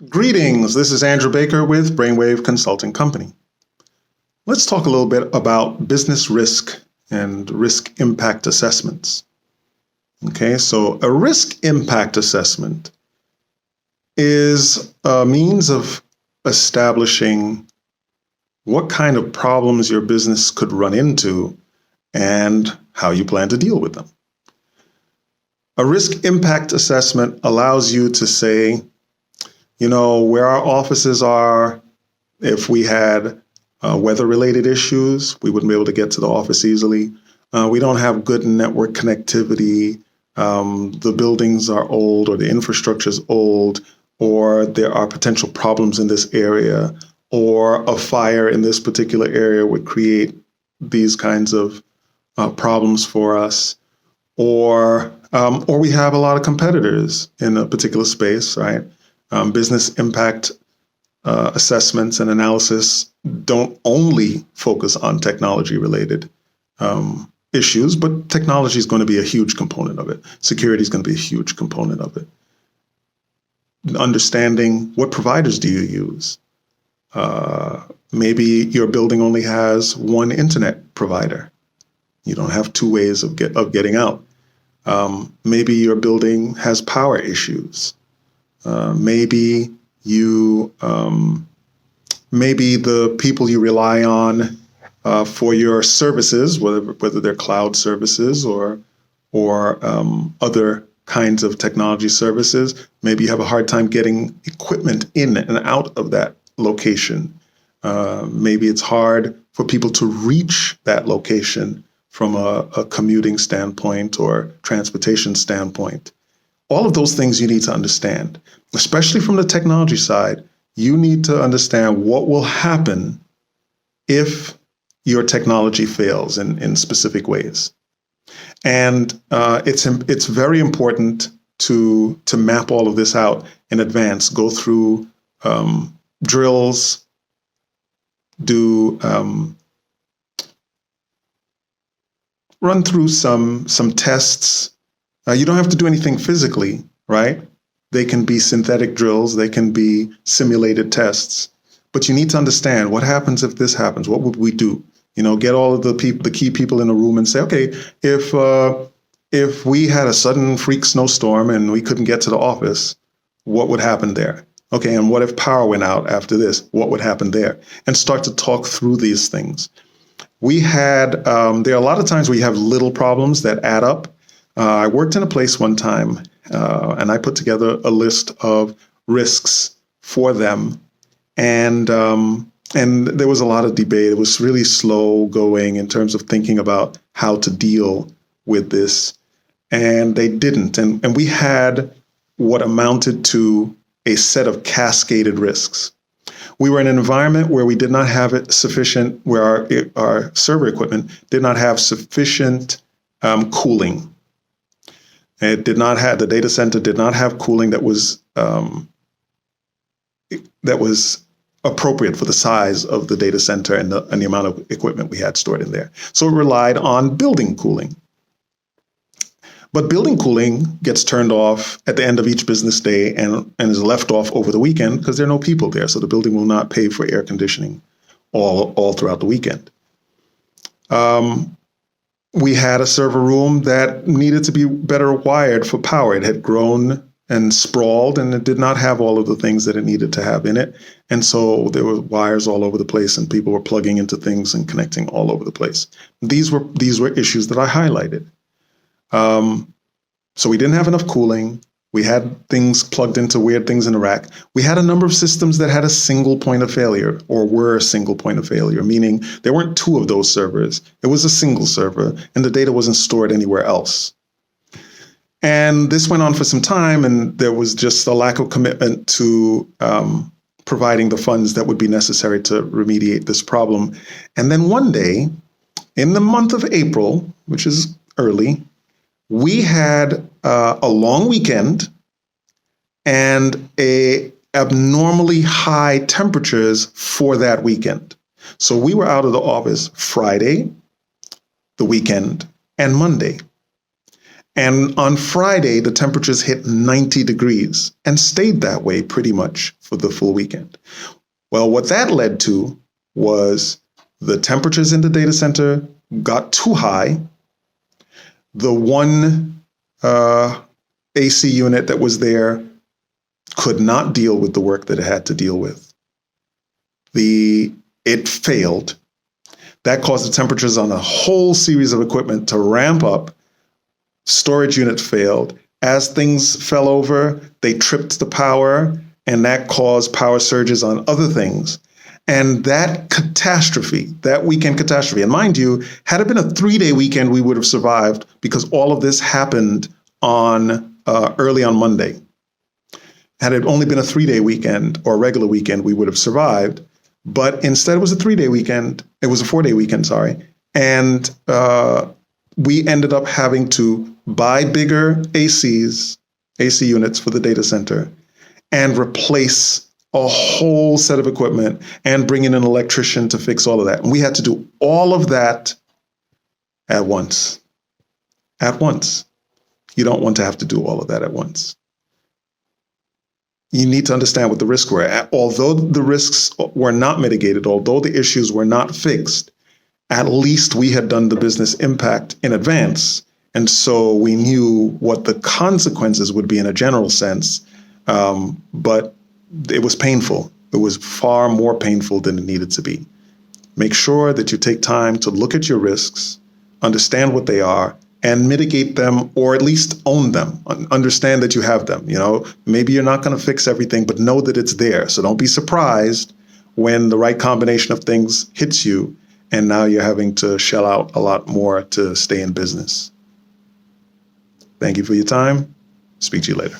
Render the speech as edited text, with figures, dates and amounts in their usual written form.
Greetings, this is Andrew Baker with Brainwave Consulting Company. Let's talk a little bit about business risk and risk impact assessments. Okay, so a risk impact assessment is a means of establishing what kind of problems your business could run into and how you plan to deal with them. A risk impact assessment allows you to say, where our offices are. If we had weather-related issues, we wouldn't be able to get to the office easily. We don't have good network connectivity. The buildings are old, or the infrastructure is old, or there are potential problems in this area, or a fire in this particular area would create these kinds of problems for us, or we have a lot of competitors in a particular space, right? Business impact assessments and analysis don't only focus on technology-related issues, but technology is going to be a huge component of it. Security is going to be a huge component of it. Understanding what providers do you use? Maybe your building only has one internet provider. You don't have two ways of getting out. Maybe your building has power issues. Maybe the people you rely on for your services, whether they're cloud services or other kinds of technology services, maybe you have a hard time getting equipment in and out of that location. Maybe it's hard for people to reach that location from a commuting standpoint or transportation standpoint. All of those things you need to understand, especially from the technology side. You need to understand what will happen if your technology fails in specific ways. And it's very important to map all of this out in advance, go through drills, run through some tests. You don't have to do anything physically, right? They can be synthetic drills, they can be simulated tests, but you need to understand what happens if this happens. What would we do? Get all of the key people in a room and say, okay, if we had a sudden freak snowstorm and we couldn't get to the office, what would happen there? Okay, and what if power went out after this? What would happen there? And start to talk through these things. We had, there are a lot of times where you have little problems that add up. I worked in a place one time, and I put together a list of risks for them, and there was a lot of debate. It was really slow going in terms of thinking about how to deal with this, and they didn't. And we had what amounted to a set of cascaded risks. We were in an environment where we did not have it sufficient, where our server equipment did not have sufficient cooling. It did not have, the data center did not have cooling that was appropriate for the size of the data center and the amount of equipment we had stored in there. So it relied on building cooling. But building cooling gets turned off at the end of each business day and is left off over the weekend because there are no people there. So the building will not pay for air conditioning all throughout the weekend. We had a server room that needed to be better wired for power. It had grown and sprawled, and it did not have all of the things that it needed to have in it. And so there were wires all over the place, and people were plugging into things and connecting all over the place. These were issues that I highlighted. So we didn't have enough cooling. We had things plugged into weird things in the rack. We had a number of systems that had a single point of failure, or were a single point of failure, meaning there weren't two of those servers. It was a single server, and the data wasn't stored anywhere else. And this went on for some time, and there was just a lack of commitment to providing the funds that would be necessary to remediate this problem. And then one day, in the month of April, which is early, we had a long weekend and abnormally high temperatures for that weekend. So we were out of the office Friday, the weekend, and Monday. And on Friday, the temperatures hit 90 degrees and stayed that way pretty much for the full weekend. Well, what that led to was the temperatures in the data center got too high. The one AC unit that was there could not deal with the work that it had to deal with. It failed. That caused the temperatures on a whole series of equipment to ramp up. Storage unit failed. As things fell over, they tripped the power, and that caused power surges on other things. And that catastrophe, that weekend catastrophe, and mind you, had it been a 3-day weekend, we would have survived because all of this happened on early on Monday. Had it only been a 3-day weekend or a regular weekend, we would have survived. But instead, it was a 3-day weekend. It was a 4-day weekend, sorry. And we ended up having to buy bigger AC units for the data center and replace a whole set of equipment and bring in an electrician to fix all of that. And we had to do all of that at once. At once. You don't want to have to do all of that at once. You need to understand what the risks were. Although the risks were not mitigated, although the issues were not fixed, at least we had done the business impact in advance. And so we knew what the consequences would be in a general sense. But it was painful. It was far more painful than it needed to be. Make sure that you take time to look at your risks, understand what they are, and mitigate them, or at least own them. Understand that you have them. Maybe you're not going to fix everything, but know that it's there. So don't be surprised when the right combination of things hits you, and now you're having to shell out a lot more to stay in business. Thank you for your time. Speak to you later.